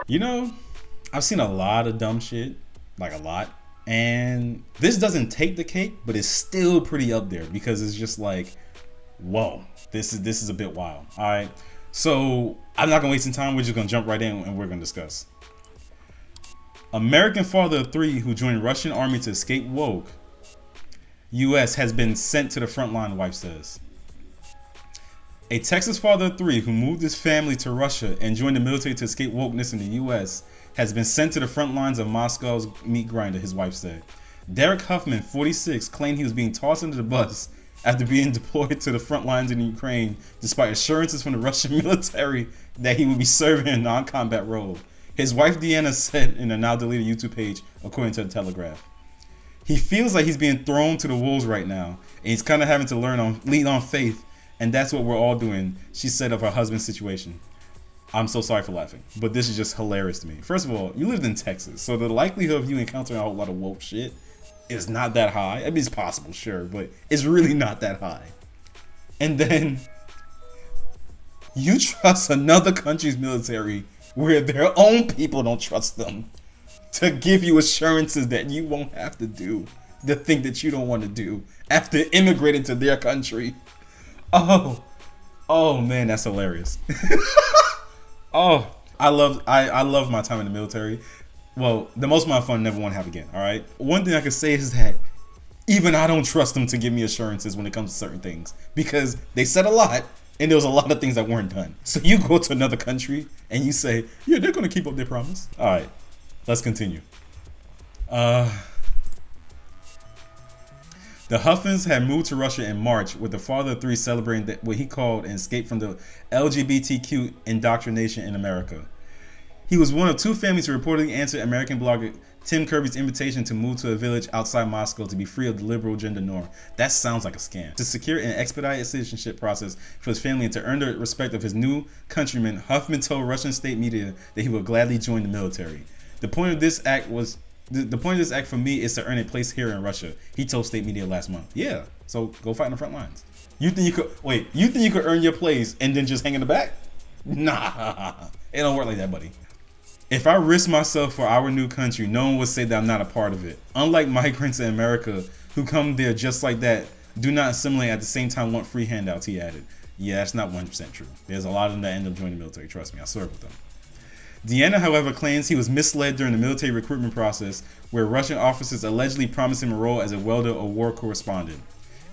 You know, I've seen a lot of dumb shit, like a lot. And this doesn't take the cake, but it's still pretty up there because it's just like, whoa, this is a bit wild. All right. So I'm not gonna waste some time. We're just gonna jump right in and we're gonna discuss. American father of three who joined Russian army to escape woke. U.S. has been sent to the front line, wife says. A Texas father of three who moved his family to Russia and joined the military to escape wokeness in the U.S. has been sent to the front lines of Moscow's meat grinder, his wife said. Derek Huffman, 46, claimed he was being tossed into the bus after being deployed to the front lines in Ukraine, despite assurances from the Russian military that he would be serving a non-combat role. His wife Deanna said in a now deleted YouTube page, according to the Telegraph. He feels like he's being thrown to the wolves right now, and he's kind of having to lean on faith, and that's what we're all doing, she said of her husband's situation. I'm so sorry for laughing, but this is just hilarious to me. First of all, you lived in Texas, so the likelihood of you encountering a whole lot of woke shit is not that high. I mean, it's possible, sure, but it's really not that high. And then you trust another country's military where their own people don't trust them to give you assurances that you won't have to do the thing that you don't want to do after immigrating to their country. Oh man, that's hilarious. Oh, I love my time in the military. Well, the most amount of fun I never want to have again. All right. One thing I can say is that even I don't trust them to give me assurances when it comes to certain things because they said a lot and there was a lot of things that weren't done. So you go to another country and you say, yeah, they're going to keep up their promise. All right, let's continue. The Huffmans had moved to Russia in March with the father of three celebrating what he called an escape from the LGBTQ indoctrination in America. He was one of two families who reportedly answered American blogger Tim Kirby's invitation to move to a village outside Moscow to be free of the liberal gender norm. That sounds like a scam. To secure an expedited citizenship process for his family and to earn the respect of his new countrymen, Huffman told Russian state media that he would gladly join the military. The point of this act for me is to earn a place here in Russia, he told state media last month. Yeah, so go fight in the front lines. You think you could earn your place and then just hang in the back? Nah, it don't work like that, buddy. If I risk myself for our new country, no one would say that I'm not a part of it. Unlike migrants in America who come there just like that, do not assimilate at the same time want free handouts, he added. Yeah, that's not 100% true. There's a lot of them that end up joining the military, trust me, I served with them. Deanna, however, claims he was misled during the military recruitment process where Russian officers allegedly promised him a role as a welder or war correspondent.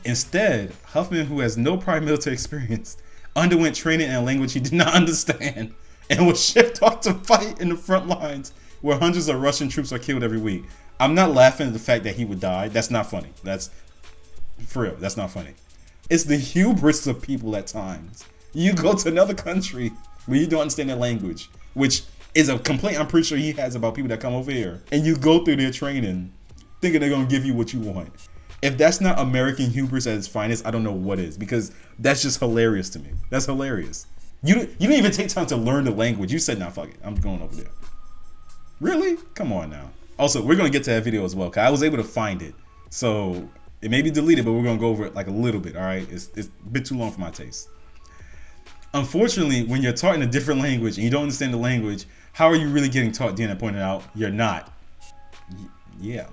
Instead, Huffman, who has no prior military experience, underwent training in a language he did not understand and was shipped off to fight in the front lines where hundreds of Russian troops are killed every week. I'm not laughing at the fact that he would die. That's not funny. That's for real. That's not funny. It's the hubris of people at times. You go to another country where you don't understand their language, which is a complaint I'm pretty sure he has about people that come over here, and you go through their training thinking they're going to give you what you want. If that's not American hubris at its finest, I don't know what is, because that's just hilarious to me. That's hilarious. You didn't even take time to learn the language. You said, nah, fuck it. I'm going over there. Really? Come on now. Also, we're going to get to that video as well, because I was able to find it. So it may be deleted, but we're going to go over it like a little bit, all right? It's a bit too long for my taste. Unfortunately, when you're taught in a different language and you don't understand the language, how are you really getting taught? Deanna pointed out, you're not. Yeah.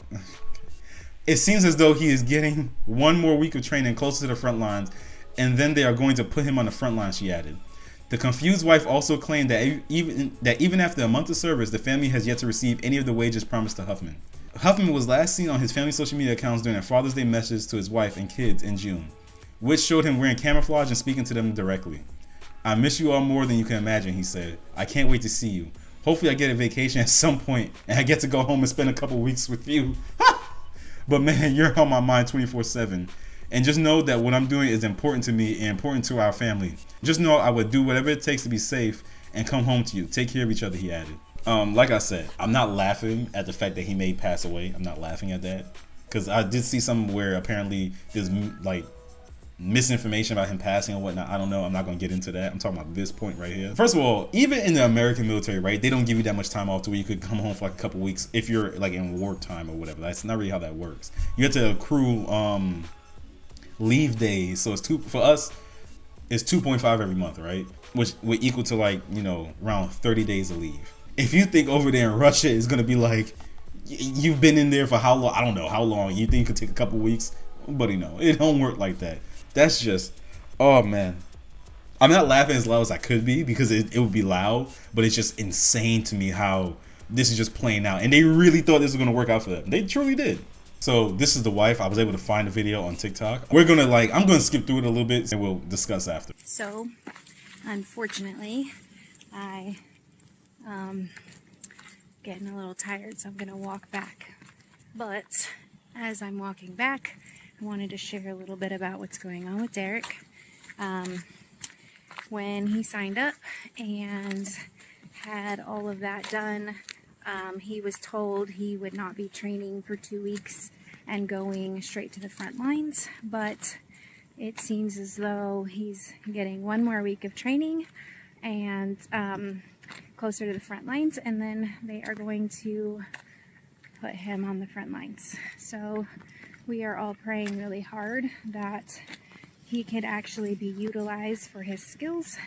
It seems as though he is getting one more week of training closer to the front lines, and then they are going to put him on the front line, she added. The confused wife also claimed that even after a month of service, the family has yet to receive any of the wages promised to Huffman. Huffman was last seen on his family's social media accounts during a Father's Day message to his wife and kids in June, which showed him wearing camouflage and speaking to them directly. I miss you all more than you can imagine, he said. I can't wait to see you. Hopefully I get a vacation at some point and I get to go home and spend a couple weeks with you. But man, you're on my mind 24/7. And just know that what I'm doing is important to me and important to our family. Just know I would do whatever it takes to be safe and come home to you. Take care of each other, he added. Like I said, I'm not laughing at the fact that he may pass away. I'm not laughing at that. Because I did see something where apparently there's like misinformation about him passing and whatnot. I don't know. I'm not going to get into that. I'm talking about this point right here. First of all, even in the American military, right, they don't give you that much time off to where you could come home for like a couple weeks if you're like in wartime or whatever. That's not really how that works. You have to accrue leave days. So it's for us, it's 2.5 every month, right? Which would equal to like, you know, around 30 days of leave. if you think over there in Russia is gonna be like, you've been in there for how long? I don't know how long. You think it could take a couple weeks? Buddy, no, it don't work like that. That's just, oh man. I'm not laughing as loud as I could be because it would be loud, but it's just insane to me how this is just playing out. And they really thought this was gonna work out for them. They truly did. So this is the wife. I was able to find a video on TikTok. I'm gonna skip through it a little bit and we'll discuss after. So, unfortunately, I getting a little tired, so I'm gonna walk back. But as I'm walking back, I wanted to share a little bit about what's going on with Derek. When he signed up and had all of that done, he was told he would not be training for 2 weeks and going straight to the front lines, but it seems as though he's getting 1 more week of training and closer to the front lines, and then they are going to put him on the front lines. So we are all praying really hard that he could actually be utilized for his skills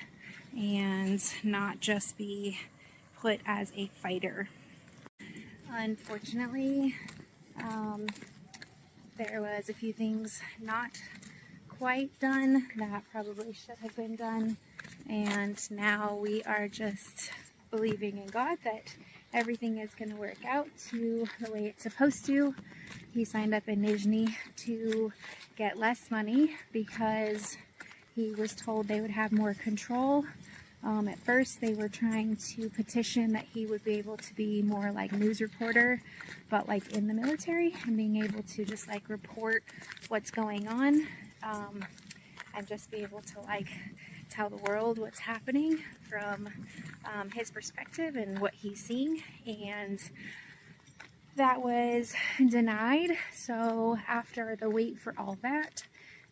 and not just be put as a fighter. Unfortunately, there was a few things not quite done that probably should have been done, and now we are just believing in God that everything is going to work out to the way it's supposed to. He signed up in Nizhny to get less money because he was told they would have more control. At first they were trying to petition that he would be able to be more like news reporter, but like in the military, and being able to just like report what's going on, and just be able to like tell the world what's happening from his perspective and what he's seeing, and that was denied. So after the wait for all that,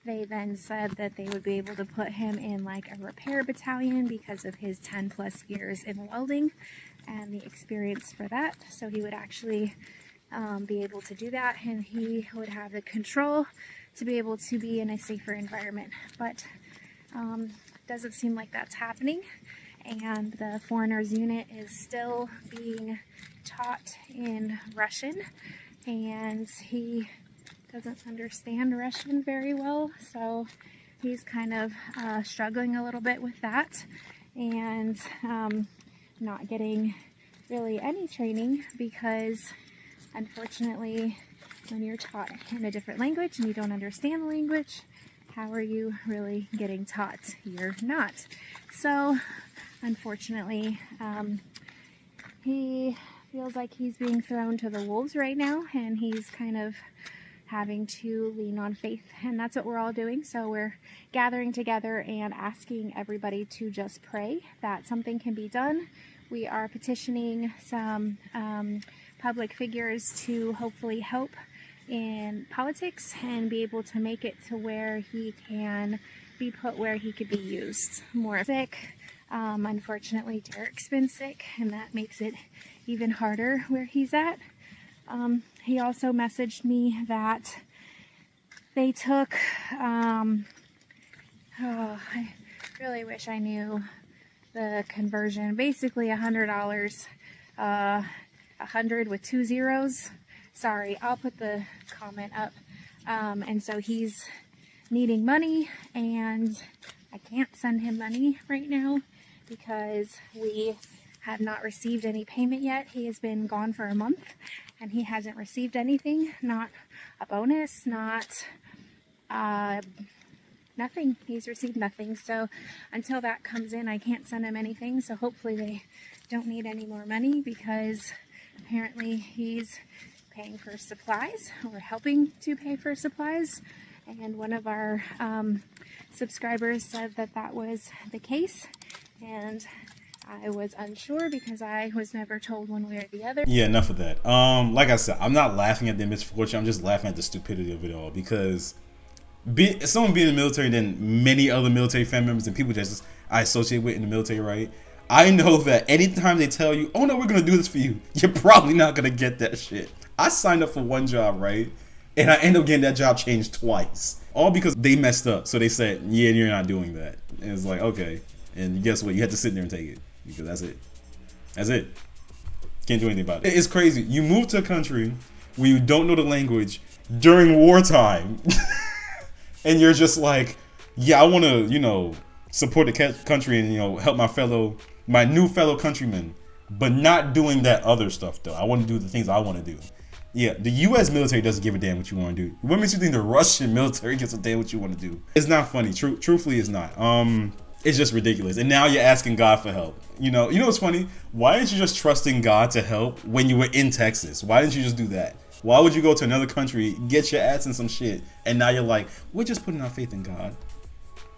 they then said that they would be able to put him in like a repair battalion because of his 10 plus years in welding and the experience for that. So he would actually be able to do that, and he would have the control to be able to be in a safer environment. But doesn't seem like that's happening, and the foreigners unit is still being taught in Russian, and he doesn't understand Russian very well, so he's kind of struggling a little bit with that, and not getting really any training because unfortunately when you're taught in a different language and you don't understand the language, how are you really getting taught? You're not. So unfortunately, he feels like he's being thrown to the wolves right now, and he's kind of having to lean on faith, and that's what we're all doing. So we're gathering together and asking everybody to just pray that something can be done. We are petitioning some public figures to hopefully help in politics and be able to make it to where he can be put where he could be used. More sick. Unfortunately, Derek's been sick, and that makes it even harder where he's at. He also messaged me that they took, I really wish I knew the conversion, basically $100, 100 with 2 zeros. Sorry, I'll put the comment up. And so he's needing money, and I can't send him money right now because we have not received any payment yet. He has been gone for a month and he hasn't received anything, not a bonus, not nothing. He's received nothing. So until that comes in, I can't send him anything. So hopefully they don't need any more money, because apparently he's paying for supplies, or helping to pay for supplies. And one of our subscribers said that that was the case, and I was unsure because I was never told one way or the other. Yeah, enough of that. Like I said, I'm not laughing at the misfortune. I'm just laughing at the stupidity of it all, because someone being in the military, than many other military family members and people just I associate with in the military, right? I know that anytime they tell you, oh no, we're going to do this for you, you're probably not going to get that shit. I signed up for one job, right? And I ended up getting that job changed twice. All because they messed up. So they said, yeah, you're not doing that. And it's like, okay. And guess what? You have to sit there and take it. Because that's it. That's it. Can't do anything about it. It's crazy. You move to a country where you don't know the language during wartime, and you're just like, yeah, I want to, you know, support the country and, you know, help my new fellow countrymen, but not doing that other stuff though. I want to do the things I want to do. Yeah, the U.S. military doesn't give a damn what you want to do. What makes you think the Russian military gives a damn what you want to do? It's not funny. Truthfully, it's not. It's just ridiculous. And now you're asking God for help. You know what's funny? Why didn't you just trusting God to help when you were in Texas? Why didn't you just do that? Why would you go to another country, get your ass in some shit, and now you're like, we're just putting our faith in God?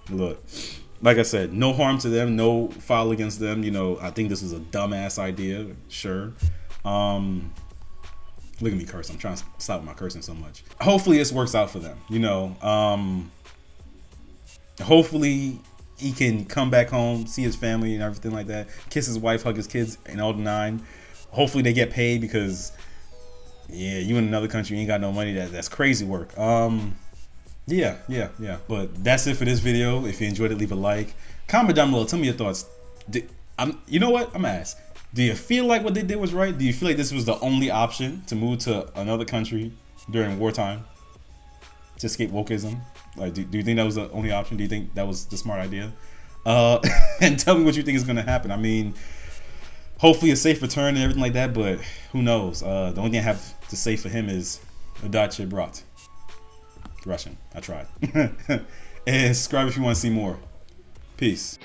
Look, like I said, no harm to them, no foul against them. You know, I think this is a dumbass idea. Sure. Look at me curse. I'm trying to stop my cursing so much. Hopefully this works out for them. You know, hopefully he can come back home, see his family and everything like that, kiss his wife, hug his kids, and all the nine. Hopefully they get paid because, yeah, you in another country, you ain't got no money. That's crazy work. Yeah. But that's it for this video. If you enjoyed it, leave a like. Comment down below. Tell me your thoughts. You know what? I'm gonna ask. Do you feel like what they did was right? Do you feel like this was the only option to move to another country during wartime to escape wokeism? Like, do you think that was the only option? Do you think that was the smart idea? And tell me what you think is going to happen. I mean, hopefully a safe return and everything like that, but who knows? The only thing I have to say for him is Udache Brat. Russian. I tried. And subscribe if you want to see more. Peace.